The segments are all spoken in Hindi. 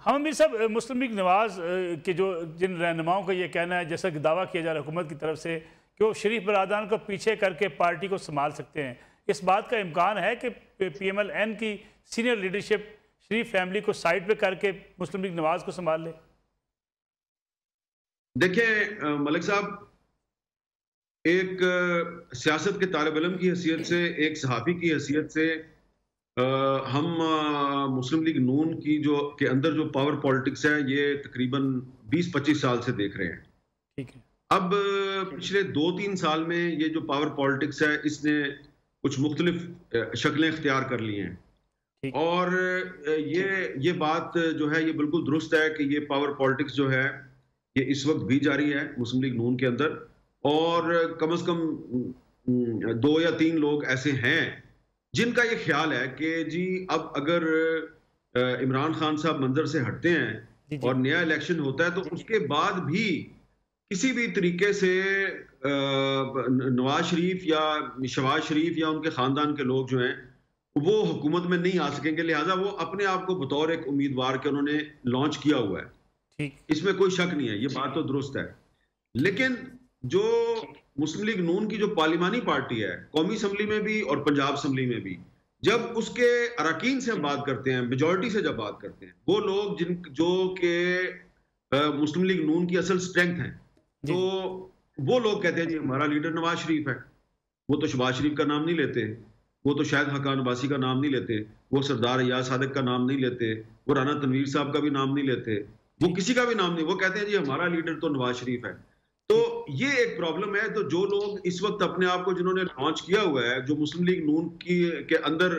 हम अमीर साहब, मुस्लिम लीग नवाज के जो जिन रहनुमाओं का ये कहना है, जैसा कि दावा किया जा रहा है हुकूमत की तरफ से कि वो शरीफ बरादरान को पीछे करके पार्टी को संभाल सकते हैं, इस बात का इम्कान है कि PMLN की सीनियर लीडरशिप शरीफ फैमिली को साइड पे करके मुस्लिम लीग नवाज को संभाल ले? देखिए मलिक साहब, एक सियासत के तालिब इल्म की हैसियत से, एक सहाफ़ी की हैसियत से हम मुस्लिम लीग नून की जो के अंदर जो पावर पॉलिटिक्स है ये तकरीबन 20-25 साल से देख रहे हैं। ठीक है। अब पिछले 2-3 साल में ये जो पावर पॉलिटिक्स है इसने कुछ मुख्तलिफ शक्लें इख्तियार कर ली हैं और ये बात जो है ये बिल्कुल दुरुस्त है कि ये पावर पॉलिटिक्स जो है ये इस वक्त भी जारी है मुस्लिम लीग नून के अंदर और कम से कम 2 या 3 लोग ऐसे हैं जिनका ये ख्याल है कि जी अब अगर इमरान खान साहब मंजर से हटते हैं और नया इलेक्शन होता है तो उसके बाद भी किसी भी तरीके से नवाज शरीफ या शहबाज शरीफ या उनके खानदान के लोग जो हैं वो हुकूमत में नहीं आ सकेंगे, लिहाजा वो अपने आप को बतौर एक उम्मीदवार के उन्होंने लॉन्च किया हुआ है। ठीक, इसमें कोई शक नहीं है, ये बात तो दुरुस्त है। लेकिन जो मुस्लिम लीग नून की जो पार्लिमानी पार्टी है, कौमी असम्बली में भी और पंजाब असम्बली में भी, जब उसके अरकान से हम बात करते हैं, मेजॉरिटी से जब बात करते हैं, वो लोग जो के मुस्लिम लीग नून की असल स्ट्रेंथ है, तो वो लोग कहते हैं जी हमारा लीडर नवाज शरीफ है। वो तो शहबाज शरीफ का नाम नहीं लेते, वो तो शायद हकान अब्बासी का नाम नहीं लेते, वो सरदार अयाज सादिक का नाम नहीं लेते, वो राना तनवीर साहब का भी नाम नहीं लेते, वो किसी का भी नाम नहीं, वो कहते हैं जी हमारा लीडर तो नवाज शरीफ है। तो ये एक प्रॉब्लम है। तो जो लोग इस वक्त अपने आप को जिन्होंने लॉन्च किया हुआ है, जो मुस्लिम लीग नून के अंदर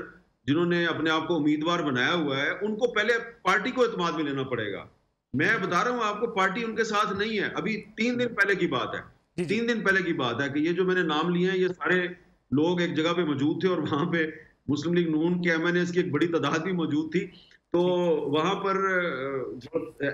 जिन्होंने अपने आप को उम्मीदवार बनाया हुआ है, उनको पहले पार्टी को एतमाद में लेना पड़ेगा। मैं बता रहा हूं आपको, पार्टी उनके साथ नहीं है। अभी 3 दिन पहले की बात है, 3 दिन पहले की बात है कि ये जो मैंने नाम लिए हैं ये सारे लोग एक जगह पे मौजूद थे और वहां पे मुस्लिम लीग नून के MNAs की एक बड़ी तादाद भी मौजूद थी। तो वहां पर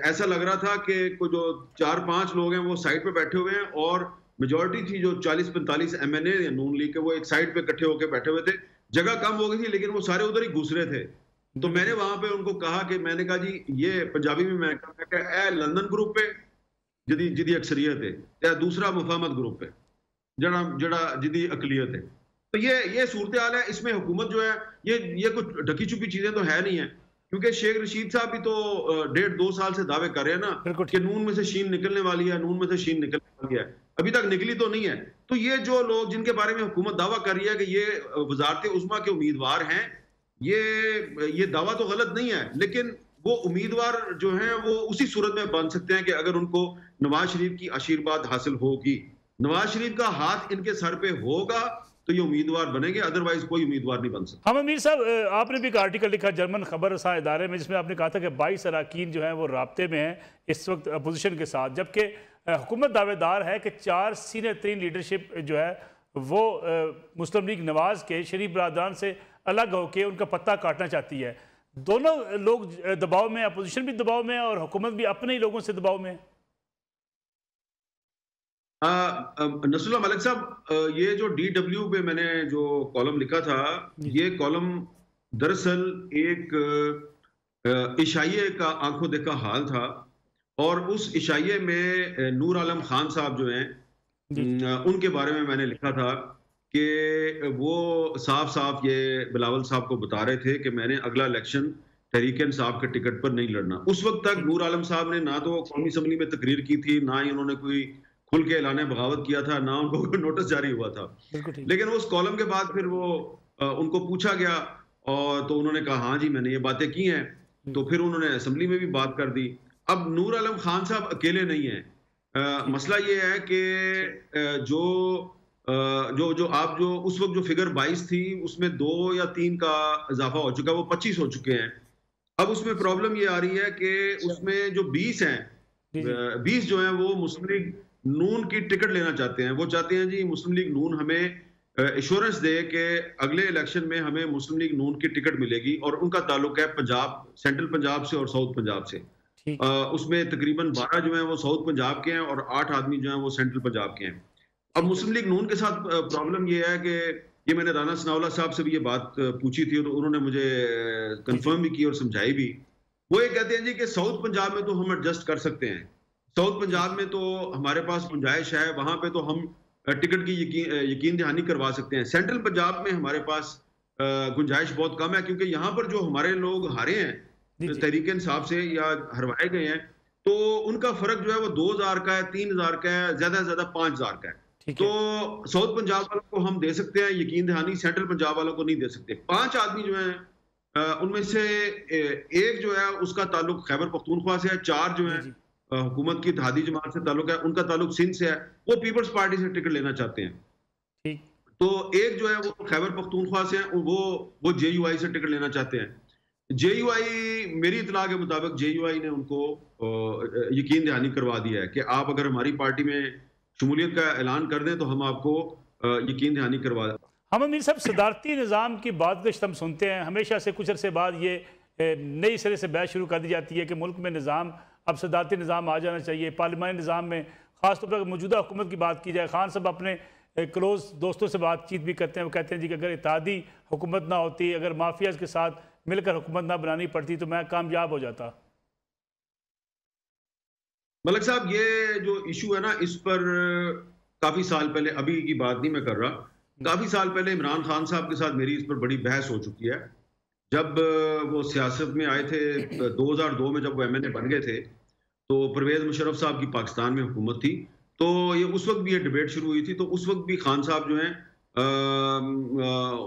ऐसा लग रहा था कि कोई जो 4-5 लोग हैं वो साइड पे बैठे हुए हैं और मेजॉरिटी थी जो 40-45 MNA या नून लीग के, वो एक साइड पे इकट्ठे होकर बैठे हुए थे। जगह कम हो गई थी लेकिन वो सारे उधर ही घुस रहे थे। तो मैंने वहां पे उनको कहा कि मैंने कहा जी ये पंजाबी में मैं कहा लंदन ग्रुप पे जिदी अक्सरियत है या दूसरा मुफाहमत ग्रुप पे जड़ा जिदी अकलियत है। तो ये सूरत हाल है। इसमें हुकूमत जो है ये कुछ ढकी छुपी चीजें तो है नहीं है, क्योंकि शेख रशीद साहब भी तो 1.5-2 साल से दावे कर रहे हैं ना कि नून में से शीन निकलने वाली है, नून में से शीन निकलने वाली है, अभी तक निकली तो नहीं है। तो ये जो लोग जिनके बारे में हुकूमत दावा कर रही है कि ये वजारत उज़्मा के उम्मीदवार हैं, ये दावा तो गलत नहीं है, लेकिन वो उम्मीदवार जो हैं वो उसी सूरत में बन सकते हैं कि अगर उनको नवाज शरीफ की आशीर्वाद हासिल होगी, नवाज शरीफ का हाथ इनके सर पे होगा तो ये उम्मीदवार बनेंगे, अदरवाइज कोई उम्मीदवार नहीं बन सकता। हम अमीर साहब, आपने भी एक आर्टिकल लिखा जर्मन खबर रसा इदारे में, जिसमें आपने कहा था कि 22 अरकान जो हैं वो राब्ते में हैं इस वक्त अपोजिशन के साथ, जबकि हुकूमत दावेदार है कि 4 सीनियर तरीन लीडरशिप जो है वो मुस्लिम लीग नवाज के शरीफ बरादरान से अलग होकर उनका पत्ता काटना चाहती है। दोनों लोग दबाव में, अपोजिशन भी दबाव में है और हुकूमत भी अपने ही लोगों से दबाव में है। नसरुल्लाह मलिक साहब, ये जो DW पे मैंने जो कॉलम लिखा था, ये कॉलम दरअसल एक इशाइये का आंखों देखा हाल था और उस इशाइये में नूर आलम खान साहब जो हैं उनके बारे में मैंने लिखा था कि वो साफ साफ ये बिलावल साहब को बता रहे थे कि मैंने अगला इलेक्शन तहरीक इंसाफ के टिकट पर नहीं लड़ना। उस वक्त तक नूर आलम साहब ने ना तो कौमी असम्बली में तकरीर की थी, ना ही उन्होंने कोई खुल के ऐलान बगावत किया था, ना उनको नोटिस जारी हुआ था। लेकिन उस कॉलम के बाद फिर वो उनको पूछा गया और तो उन्होंने कहा हाँ जी मैंने ये बातें की हैं। तो फिर उन्होंने असेंबली में भी बात कर दी। अब नूर आलम खान साहब अकेले नहीं हैं। मसला ये है कि जो आप जो उस वक्त जो फिगर 22 थी उसमें 2 या 3 का इजाफा हो चुका है, वो 25 हो चुके हैं। अब उसमें प्रॉब्लम ये आ रही है कि उसमें जो 20 हैं, 20 जो हैं वो मुस्लिम लीग नून की टिकट लेना चाहते हैं। वो चाहते हैं जी मुस्लिम लीग नून हमें एश्योरेंस दे कि अगले इलेक्शन में हमें मुस्लिम लीग नून की टिकट मिलेगी और उनका ताल्लुक है पंजाब, सेंट्रल पंजाब से और साउथ पंजाब से। उसमें तकरीबन 12 जो हैं वो साउथ पंजाब के हैं और 8 आदमी जो हैं वो सेंट्रल पंजाब के हैं। अब मुस्लिम लीग नून के साथ प्रॉब्लम ये है कि ये मैंने राना सनाउल्लाह साहब से भी ये बात पूछी थी और उन्होंने मुझे कंफर्म भी की और समझाई भी। वो ये कहते हैं जी कि साउथ पंजाब में तो हम एडजस्ट कर सकते हैं, साउथ पंजाब में तो हमारे पास गुंजाइश है, वहां पे तो हम टिकट की यकीन दहानी करवा सकते हैं। सेंट्रल पंजाब में हमारे पास गुंजाइश बहुत कम है, क्योंकि यहाँ पर जो हमारे लोग हारे हैं तहरीक इंसाफ से या हरवाए गए हैं, तो उनका फर्क जो है वो 2000 का है, 3000 का है, ज्यादा से ज्यादा 5000 का है। तो साउथ पंजाब वालों को हम दे सकते हैं यकीन दहानी, सेंट्रल पंजाब वालों को नहीं दे सकते। 5 आदमी जो हैं उनमें से एक जो है उसका ताल्लुक खैबर पख्तूनख्वा से है, 4 जो है हुकूमत की इत्तेहादी जमात से ताल्लुक है, उनका ताल्लुक सिंध से है, वो पीपल्स पार्टी से टिकट लेना चाहते हैं। तो एक जो है वो खैबर पख्तूनख्वा से है, वो JUI से टिकट लेना चाहते हैं। JUI, मेरी इतला के मुताबिक JUI ने उनको यकीन दहानी करवा दिया है कि आप अगर हमारी पार्टी में शमूलियत का ऐलान कर दें तो हम आपको यकीन दहानी करवा दें। हम अमीर साहब, सदारती निज़ाम की बात हम सुनते हैं हमेशा से, कुछ अरसे बाद ये नई सिरे से बहस शुरू कर दी जाती है कि मुल्क में निज़ाम अब सदारती निज़ाम आ जाना चाहिए। पार्लिमानी निज़ाम में ख़ासतौर पर मौजूदा हुकूमत की बात की जाए, खान साहब अपने क्लोज दोस्तों से बातचीत भी करते हैं, वो कहते हैं जी कि अगर इत्तेहादी हुकूमत ना होती, अगर माफियाज के साथ मिलकर हुकूमत ना बनानी पड़ती तो मैं कामयाब हो जाता। मलिक साहब, ये जो इशू है ना, इस पर काफी साल पहले, अभी की बात नहीं मैं कर रहा, काफी साल पहले इमरान खान साहब के साथ मेरी इस पर बड़ी बहस हो चुकी है। जब वो सियासत में आए थे 2002 में, जब वो MNA बन गए थे, तो परवेज मुशर्रफ साहब की पाकिस्तान में हुकूमत थी, तो ये उस वक्त भी ये डिबेट शुरू हुई थी। तो उस वक्त भी खान साहब जो हैं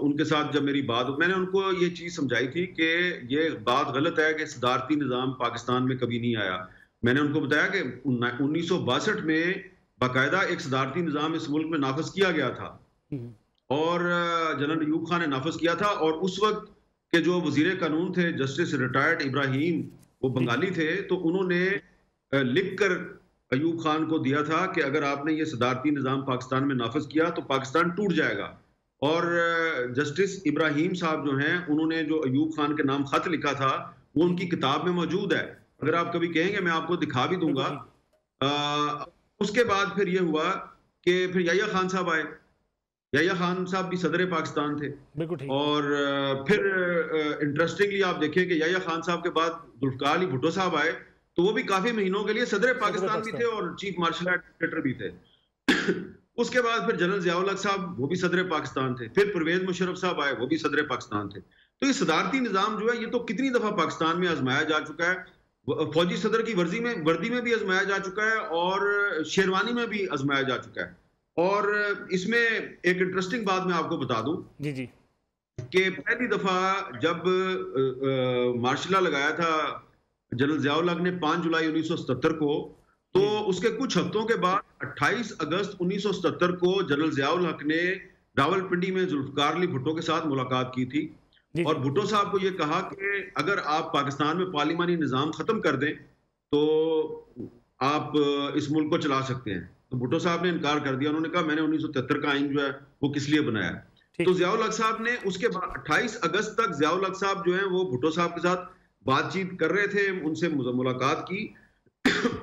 उनके साथ जब मेरी बात, मैंने उनको ये चीज़ समझाई थी कि ये बात गलत है कि सदारती निज़ाम पाकिस्तान में कभी नहीं आया। मैंने उनको बताया कि 1962 में बाकायदा एक सदारती निज़ाम इस मुल्क में नाफज किया गया था और जनरल अयूब खान ने नाफज किया था, और उस वक्त के जो वजीर कानून थे जस्टिस रिटायर्ड इब्राहिम, वो बंगाली थे, तो उन्होंने लिख कर अयूब खान को दिया था कि अगर आपने ये सदारती निज़ाम पाकिस्तान में नाफज किया तो पाकिस्तान टूट जाएगा। और जस्टिस इब्राहिम साहब जो हैं, उन्होंने जो अयूब खान के नाम खत लिखा था वो उनकी किताब में मौजूद है, अगर आप कभी कहेंगे मैं आपको दिखा भी दूंगा। उसके बाद फिर ये हुआ कि फिर याह्या खान साहब आए। याह्या खान साहब भी सदर पाकिस्तान थे, और फिर इंटरेस्टिंगली आप देखें कि याह्या खान साहब के बाद जुल्फिकार अली भुट्टो साहब आए, तो वो भी काफी महीनों के लिए सदर पाकिस्तान भी थे और चीफ मार्शल एडमिनिस्ट्रेटर भी थे। उसके बाद फिर जनरल ज़ियाउल हक साहब, वो भी सदर पाकिस्तान थे। फिर परवेज मुशर्रफ साहब आए, वो भी सदर पाकिस्तान थे। तो ये सदारती निज़ाम जो है, ये तो कितनी दफा पाकिस्तान में आजमाया जा चुका है, फौजी सदर की वर्दी में भी आजमाया जा चुका है और शेरवानी में भी आजमाया जा चुका है। और इसमें एक इंटरेस्टिंग बात मैं आपको बता दूं जी कि पहली दफा जब मार्शल लॉ लगाया था जनरल ज़ियाउल हक ने 5 जुलाई 1977 को, तो उसके कुछ हफ्तों के बाद 28 अगस्त 1977 को जनरल ज़ियाउल हक ने रावलपिंडी में जुल्फिकार अली भुट्टो के साथ मुलाकात की थी, और भुट्टो साहब को ये कहा कि अगर आप पाकिस्तान में पार्लिमानी निज़ाम खत्म कर दें तो आप इस मुल्क को चला सकते हैं। तो भुट्टो साहब ने इनकार कर दिया। उन्होंने कहा मैंने 1973 का आइन जो है वो किस लिए बनाया। तो ज़ियाउल हक साहब ने उसके बाद 28 अगस्त तक ज़ियाउल हक साहब जो है वो भुट्टो साहब के साथ बातचीत कर रहे थे, उनसे मुलाकात की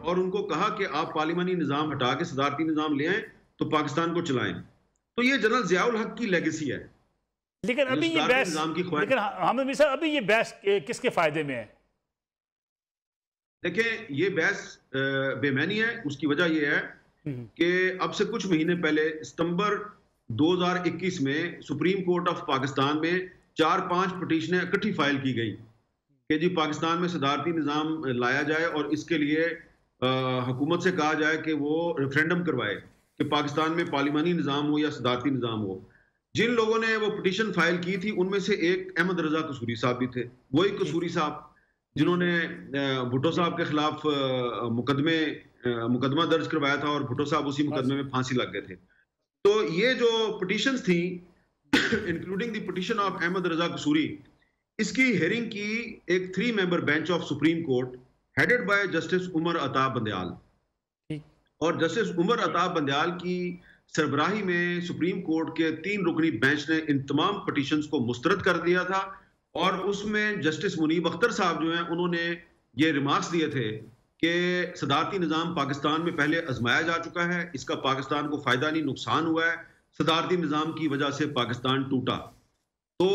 और उनको कहा कि आप पार्लिमानी निज़ाम हटा के सदारती निज़ाम ले आए तो पाकिस्तान को चलाएं। तो ये जनरल ज़ियाउल हक की लेगेसी है। लेकिन अभी ये बहस, लेकिन हामिद साहब, अभी ये बहस किसके फायदे में है? देखें, ये बहस बेमानी है। उसकी वजह ये है कि अब से कुछ महीने पहले सितंबर 2021 में सुप्रीम कोर्ट ऑफ पाकिस्तान में 4-5 पिटीशनें इकट्ठी फाइल की गई कि जी पाकिस्तान में सदारती निज़ाम लाया जाए और इसके लिए हुकूमत से कहा जाए कि वो रेफरेंडम करवाए कि पाकिस्तान में पार्लिमानी निज़ाम हो या सदारती निज़ाम हो। जिन लोगों ने वो पिटीशन फाइल की थी उनमें से एक अहमद रजा कसूरी साहब भी थे। वही कसूरी साहब जिन्होंने भुट्टो साहब के खिलाफ मुकदमा दर्ज करवाया था और भुट्टो साहब उसी मुकदमे में फांसी लग गए थे। तो ये जो पिटीशंस थी including the petition of Ahmad Raza Kasuri, इसकी हेयरिंग की एक 3 member bench of Supreme Court headed by Justice Umar Ata Bandial, और जस्टिस उमर अताब बंदयाल की सरबराही में सुप्रीम कोर्ट के 3 रुकनी बेंच ने इन तमाम पिटीशंस को मुस्तरद कर दिया था। और उसमें जस्टिस मुनीब अख्तर साहब जो हैं उन्होंने ये रिमार्क्स दिए थे कि सदारती निज़ाम पाकिस्तान में पहले आजमाया जा चुका है, इसका पाकिस्तान को फ़ायदा नहीं नुकसान हुआ है, सदारती निज़ाम की वजह से पाकिस्तान टूटा। तो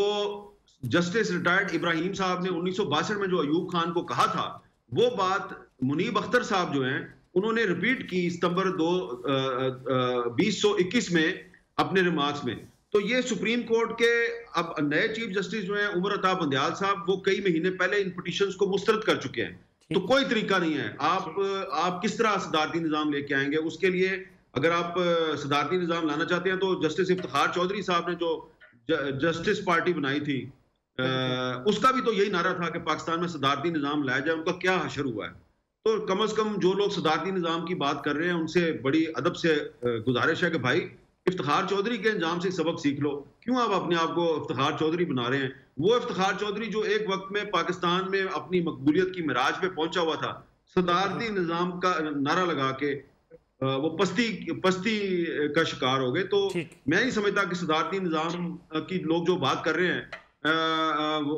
जस्टिस रिटायर्ड इब्राहिम साहब ने 1962 में जो अयूब खान को कहा था, वो बात मुनीब अख्तर साहब जो हैं उन्होंने रिपीट की सितंबर 2021 में अपने रिमार्क्स में। तो ये सुप्रीम कोर्ट के अब नए चीफ जस्टिस जो हैं उमर अता बंदयाल साहब, वो कई महीने पहले इन पिटीशंस को मुस्तरद कर चुके हैं। तो कोई तरीका नहीं है। आप किस तरह सदारती निज़ाम लेके आएंगे? उसके लिए अगर आप सदारती निज़ाम लाना चाहते हैं तो जस्टिस इफ्तिखार चौधरी साहब ने जो जस्टिस पार्टी बनाई थी, उसका भी तो यही नारा था कि पाकिस्तान में सदारती निज़ाम लाया जाए। उनका क्या हशर हुआ है? तो कम से कम जो लोग सदारती निज़ाम की बात कर रहे हैं उनसे बड़ी अदब से गुजारिश है कि भाई इफ्तिखार चौधरी के अंजाम से सबक सीख लो। क्यों आप अपने आप को इफ्तिखार चौधरी बना रहे हैं? वो इफ्तिखार चौधरी जो एक वक्त में पाकिस्तान में अपनी मकबूलियत की मिराज पे पहुंचा हुआ था, सदारती निज़ाम का नारा लगा के वो पस्ती का शिकार हो गए। तो मैं नहीं समझता कि सदारती निज़ाम की लोग जो बात कर रहे हैं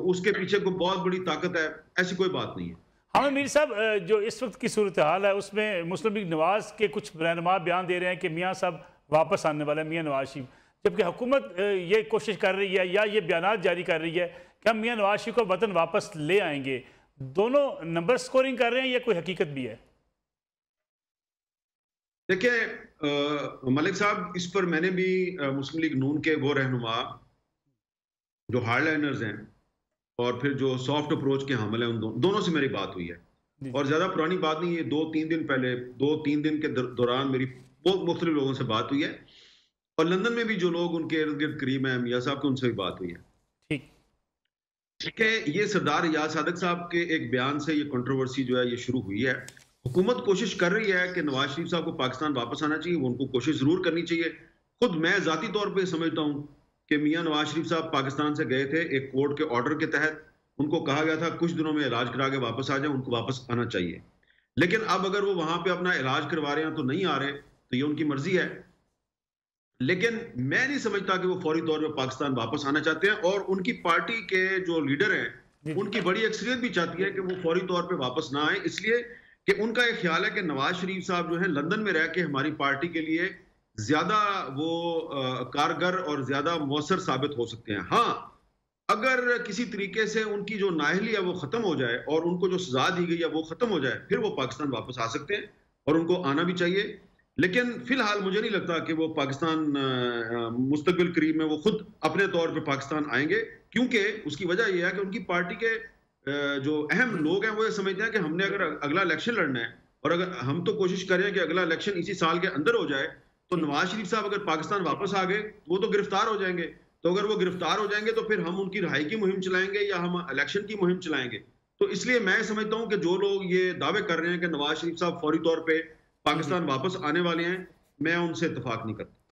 उसके पीछे कोई बहुत बड़ी ताकत है। ऐसी कोई बात नहीं है। हाँ मीर साहब, जो इस वक्त की सूरत हाल है उसमें मुस्लिम लीग नवाज के कुछ रहनुमा बयान दे रहे हैं कि मियाँ साहब वापस आने वाला है, मियाँ नवाज शरीफ, जबकि हुकूमत ये कोशिश कर रही है या ये बयान जारी कर रही है कि हम मियाँ नवाज शरीफ को वतन वापस ले आएंगे। दोनों नंबर स्कोरिंग कर रहे हैं या कोई हकीकत भी है? देखिए मलिक साहब, इस पर मैंने भी मुस्लिम लीग नून के वो रहनुमा जो हार्डलाइनर्स हैं और फिर जो सॉफ्ट अप्रोच के हामिल हैं, उन दोनों से मेरी बात हुई है। और ज्यादा पुरानी बात नहीं है, 2-3 दिन पहले, 2-3 दिन के दौरान मेरी बहुत मुख्तलिफ लोगों से बात हुई है। और लंदन में भी जो लोग उनके इर्द गिर्द करीब हैं मियाँ साहब के, उनसे भी बात हुई है। ठीक है, ये सरदार रियाज सादक साहब के एक बयान से ये कंट्रोवर्सी जो है ये शुरू हुई है। हुकूमत कोशिश कर रही है कि नवाज शरीफ साहब को पाकिस्तान वापस आना चाहिए, वो उनको कोशिश जरूर करनी चाहिए। खुद मैं जाती तौर पर समझता हूँ कि मियाँ नवाज शरीफ साहब पाकिस्तान से गए थे एक कोर्ट के ऑर्डर के तहत। उनको कहा गया था कुछ दिनों में इलाज करा के वापस आ जाए, उनको वापस आना चाहिए। लेकिन अब अगर वो वहां पे अपना इलाज करवा रहे हैं तो नहीं आ रहे, तो ये उनकी मर्जी है। लेकिन मैं नहीं समझता कि वो फौरी तौर पे पाकिस्तान वापस आना चाहते हैं। और उनकी पार्टी के जो लीडर हैं उनकी बड़ी अक्सरियत भी चाहती है कि वो फौरी तौर पे वापस ना आए, इसलिए कि उनका एक ख्याल है कि नवाज शरीफ साहब जो है लंदन में रह के हमारी पार्टी के लिए ज्यादा वो कारगर और ज्यादा मौसर साबित हो सकते हैं। हाँ, अगर किसी तरीके से उनकी जो नाअहली है वो खत्म हो जाए और उनको जो सजा दी गई है वो खत्म हो जाए, फिर वो पाकिस्तान वापस आ सकते हैं और उनको आना भी चाहिए। लेकिन फिलहाल मुझे नहीं लगता कि वो पाकिस्तान मुस्तकबिल करीब में वो खुद अपने तौर पे पाकिस्तान आएंगे, क्योंकि उसकी वजह यह है कि उनकी पार्टी के जो अहम लोग हैं वो ये समझते हैं कि हमने अगर अगला इलेक्शन लड़ना है और अगर हम तो कोशिश करें कि अगला इलेक्शन इसी साल के अंदर हो जाए, तो नवाज शरीफ साहब अगर पाकिस्तान वापस आ गए वो तो गिरफ्तार हो जाएंगे। तो अगर वो गिरफ्तार हो जाएंगे तो फिर हम उनकी रिहाई की मुहिम चलाएंगे या हम इलेक्शन की मुहिम चलाएंगे। तो इसलिए मैं समझता हूं कि जो लोग ये दावे कर रहे हैं कि नवाज शरीफ साहब फौरी तौर पे पाकिस्तान वापस आने वाले हैं, मैं उनसे इत्तेफाक नहीं करता।